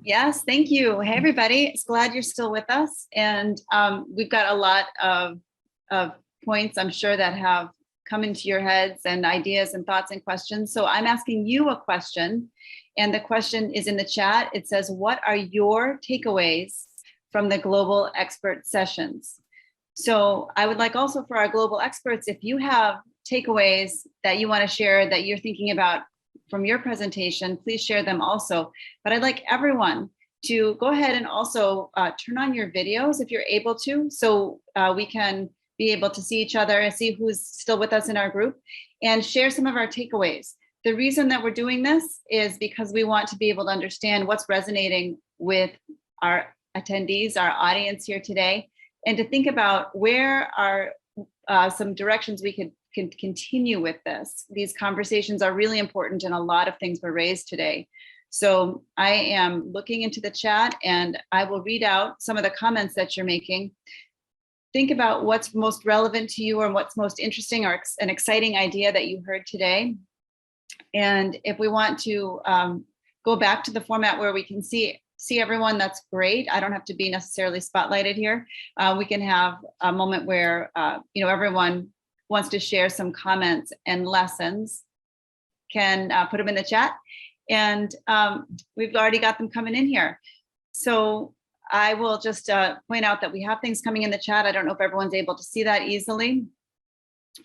Yes, thank you. Hey, everybody. It's glad you're still with us. And we've got a lot of points, I'm sure, that have come into your heads and ideas and thoughts and questions. So I'm asking you a question. And the question is in the chat. It says, what are your takeaways from the global expert sessions? So I would like also for our global experts, if you have takeaways that you want to share that you're thinking about from your presentation, please share them also. But I'd like everyone to go ahead and also turn on your videos if you're able to, so we can be able to see each other and see who's still with us in our group and share some of our takeaways. The reason that we're doing this is because we want to be able to understand what's resonating with our attendees, our audience here today, and to think about where are some directions we can continue with this. These conversations are really important and a lot of things were raised today. So I am looking into the chat and I will read out some of the comments that you're making. Think about what's most relevant to you or what's most interesting or an exciting idea that you heard today. And if we want to go back to the format where we can see everyone, that's great. I don't have to be necessarily spotlighted here. We can have a moment where everyone wants to share some comments and lessons, can put them in the chat. And we've already got them coming in here. So I will just point out that we have things coming in the chat. I don't know if everyone's able to see that easily,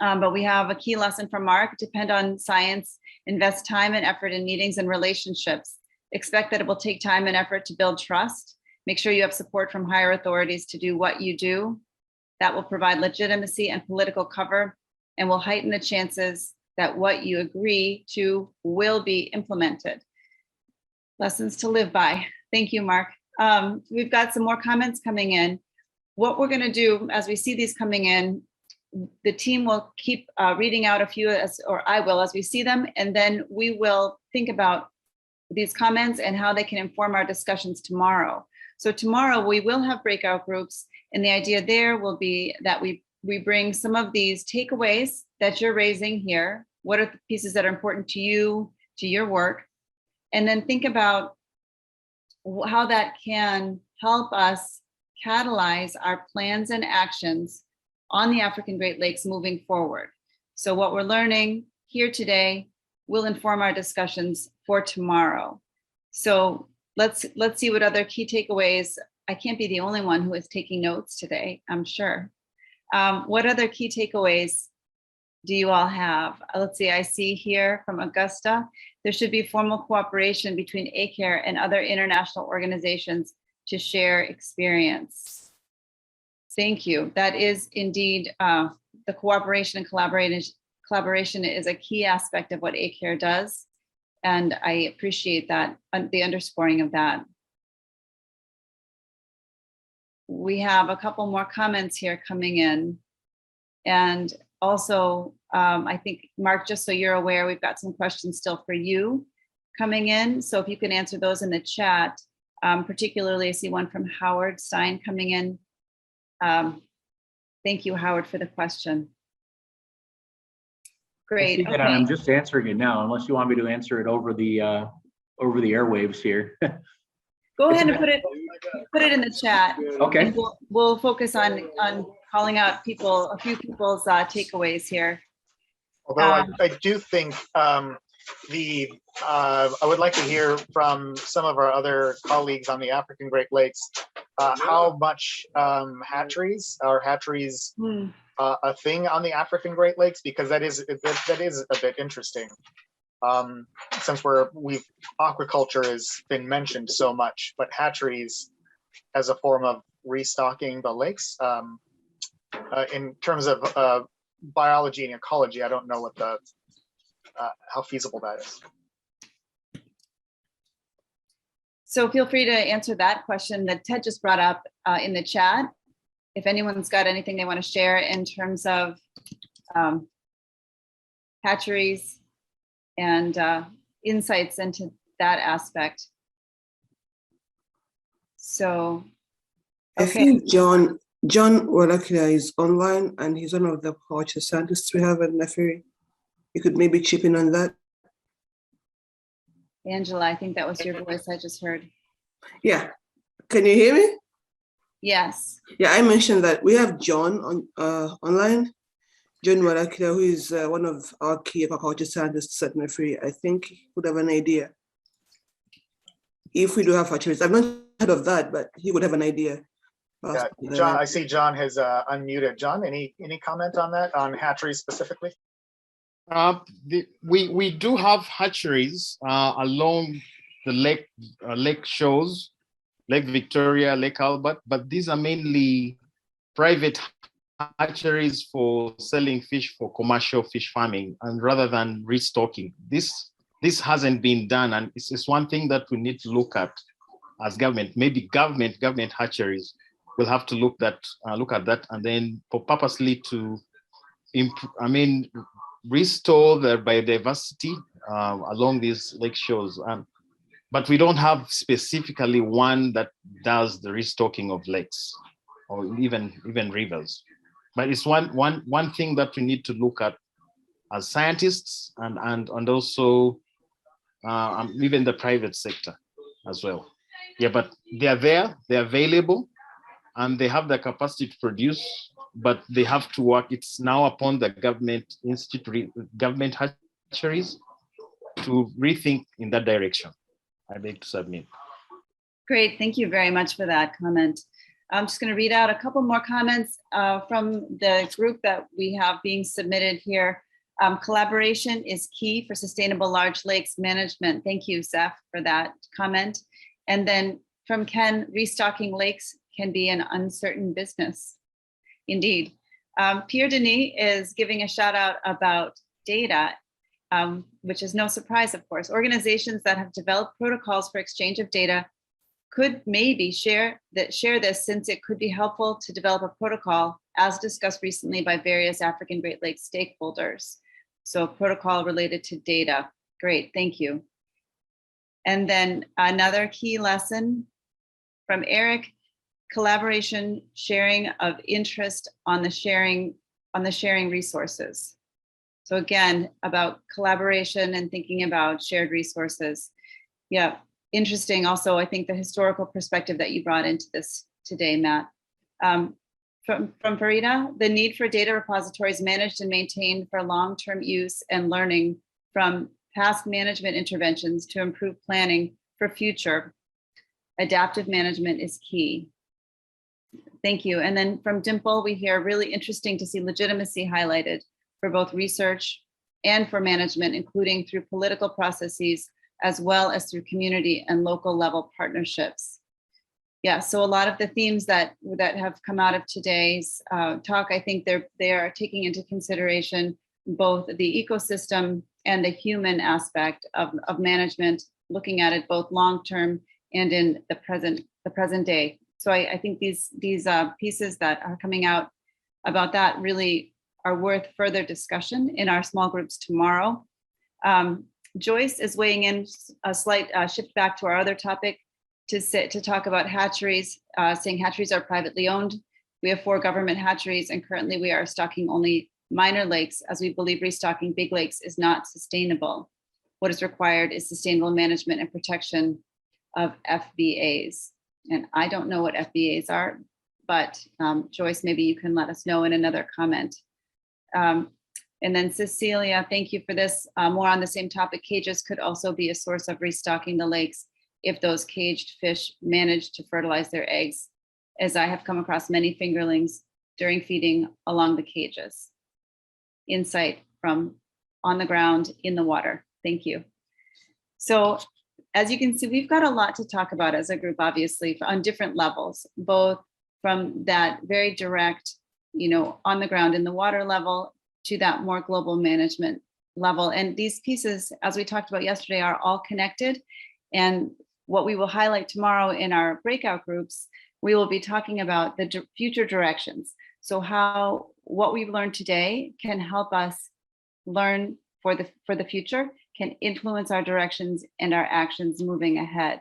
but we have a key lesson from Mark: depend on science, invest time and effort in meetings and relationships. Expect that it will take time and effort to build trust. Make sure you have support from higher authorities to do what you do. That will provide legitimacy and political cover and will heighten the chances that what you agree to will be implemented. Lessons to live by. Thank you, Mark. We've got some more comments coming in. What we're going to do as we see these coming in, the team will keep reading out a few, or I will, as we see them, and then we will think about these comments and how they can inform our discussions tomorrow. So tomorrow we will have breakout groups, and the idea there will be that we bring some of these takeaways that you're raising here. What are the pieces that are important to you, to your work? And then think about how that can help us catalyze our plans and actions on the African Great Lakes moving forward. So what we're learning here today will inform our discussions for tomorrow. So let's see what other key takeaways. I can't be the only one who is taking notes today, I'm sure. What other key takeaways do you all have? Let's see, I see here from Augusta, there should be formal cooperation between ACARE and other international organizations to share experience. Thank you. That is indeed the cooperation and collaboration is a key aspect of what ACARE does. And I appreciate that, the underscoring of that. We have a couple more comments here coming in. And also, I think, Mark, just so you're aware, we've got some questions still for you coming in. So if you can answer those in the chat, particularly I see one from Howard Stein coming in. Thank you, Howard, for the question. Great. Okay. I'm just answering it now, unless you want me to answer it over the airwaves here. Go ahead and put it in the chat. Okay. And we'll focus on calling out a few people's takeaways here. Although I do think I would like to hear from some of our other colleagues on the African Great Lakes how much hatcheries a thing on the African Great Lakes, because that is a bit interesting. Since aquaculture has been mentioned so much, but hatcheries as a form of restocking the lakes, in terms of biology and ecology, I don't know what how feasible that is. So feel free to answer that question that Ted just brought up in the chat. If anyone's got anything they want to share in terms of hatcheries and insights into that aspect. So, okay. I think John Wallachia is online, and he's one of the culture scientists we have at Neferi. You could maybe chip in on that. Angela, I think that was your voice I just heard. Yeah, can you hear me? Yes. Yeah, I mentioned that we have John on online, John Warakila, who is one of our key aquaculture scientists at Nefri. I think he would have an idea if we do have hatcheries. I've not heard of that, but he would have an idea. Yeah, John, I see John has unmuted. John, any comment on that, on hatcheries specifically? We do have hatcheries along the lake shores, Lake Victoria, Lake Albert, but these are mainly private hatcheries for selling fish for commercial fish farming, and rather than restocking. This hasn't been done, and it's one thing that we need to look at as government. Maybe government hatcheries will have to look at that, and then purposely to restore the biodiversity along these lake shores. But we don't have specifically one that does the restocking of lakes or even rivers. But it's one thing that we need to look at as scientists and also even the private sector as well. Yeah, but they're available, and they have the capacity to produce, but they have to work. It's now upon the government hatcheries to rethink in that direction. I beg to submit. Great, thank you very much for that comment. I'm just going to read out a couple more comments from the group that we have being submitted here. Collaboration is key for sustainable large lakes management. Thank you, Zeph, for that comment. And then from Ken, restocking lakes can be an uncertain business. Indeed. Pierre Denis is giving a shout out about data, which is no surprise, of course. Organizations that have developed protocols for exchange of data could maybe share this, since it could be helpful to develop a protocol as discussed recently by various African Great Lakes stakeholders. So a protocol related to data. Great, thank you. And then another key lesson from Eric, collaboration, sharing of interest on the sharing resources. So again, about collaboration and thinking about shared resources. Yeah, interesting. Also, I think the historical perspective that you brought into this today, Matt. From Farida, the need for data repositories managed and maintained for long-term use and learning from past management interventions to improve planning for future. Adaptive management is key. Thank you. And then from Dimple, we hear really interesting to see legitimacy highlighted for both research and for management, including through political processes, as well as through community and local level partnerships. Yeah, so a lot of the themes that have come out of today's talk, I think they are taking into consideration both the ecosystem and the human aspect of management, looking at it both long-term and in the present day. So I think these pieces that are coming out about that really are worth further discussion in our small groups tomorrow. Joyce is weighing in a slight shift back to our other topic to talk about hatcheries, saying hatcheries are privately owned. We have 4 government hatcheries, and currently we are stocking only minor lakes, as we believe restocking big lakes is not sustainable. What is required is sustainable management and protection of FBAs. And I don't know what FBAs are, but Joyce, maybe you can let us know in another comment. And then Cecilia, thank you for this. More on the same topic, cages could also be a source of restocking the lakes if those caged fish manage to fertilize their eggs, as I have come across many fingerlings during feeding along the cages. Insight from on the ground, in the water. Thank you. So as you can see, we've got a lot to talk about as a group, obviously, on different levels, both from that very direct, on the ground in the water level to that more global management level. And these pieces, as we talked about yesterday, are all connected. And what we will highlight tomorrow in our breakout groups, we will be talking about the future directions. So how what we've learned today can help us learn for the future, can influence our directions and our actions moving ahead.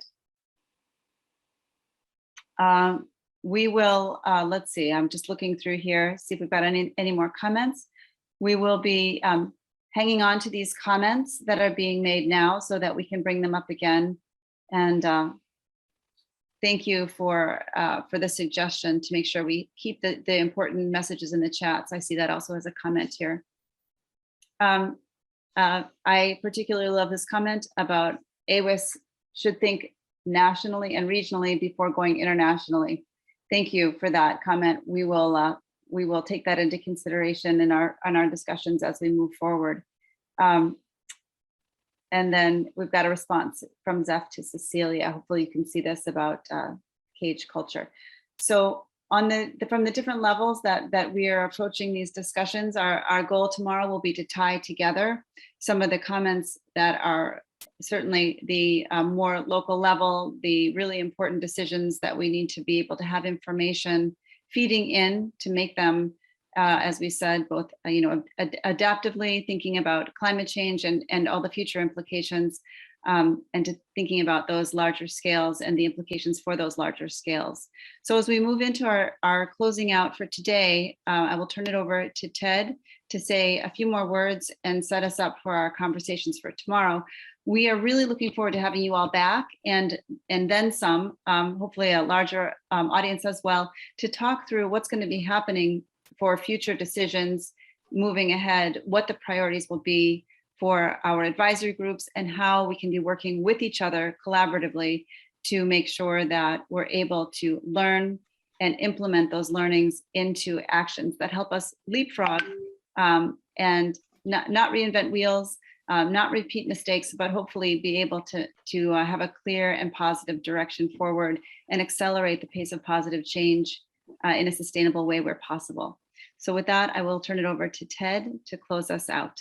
We will, let's see, I'm just looking through here, see if we've got any more comments. We will be hanging on to these comments that are being made now so that we can bring them up again and thank you for the suggestion to make sure we keep the important messages in the chats. I see that also as a comment here. I particularly love this comment about AWIS should think nationally and regionally before going internationally. Thank you for that comment. We will take that into consideration in our discussions as we move forward. And then we've got a response from Zeph to Cecilia. Hopefully you can see this about cage culture. So on from the different levels that we are approaching these discussions, our goal tomorrow will be to tie together some of the comments that are certainly the more local level, the really important decisions that we need to be able to have information feeding in to make them, as we said, both adaptively thinking about climate change and all the future implications, and to thinking about those larger scales and the implications for those larger scales. So as we move into our closing out for today, I will turn it over to Ted to say a few more words and set us up for our conversations for tomorrow. We are really looking forward to having you all back and then some, hopefully a larger audience as well, to talk through what's going to be happening for future decisions moving ahead, what the priorities will be for our advisory groups, and how we can be working with each other collaboratively to make sure that we're able to learn and implement those learnings into actions that help us leapfrog and not reinvent wheels, not repeat mistakes, but hopefully be able to have a clear and positive direction forward and accelerate the pace of positive change in a sustainable way where possible. So with that, I will turn it over to Ted to close us out.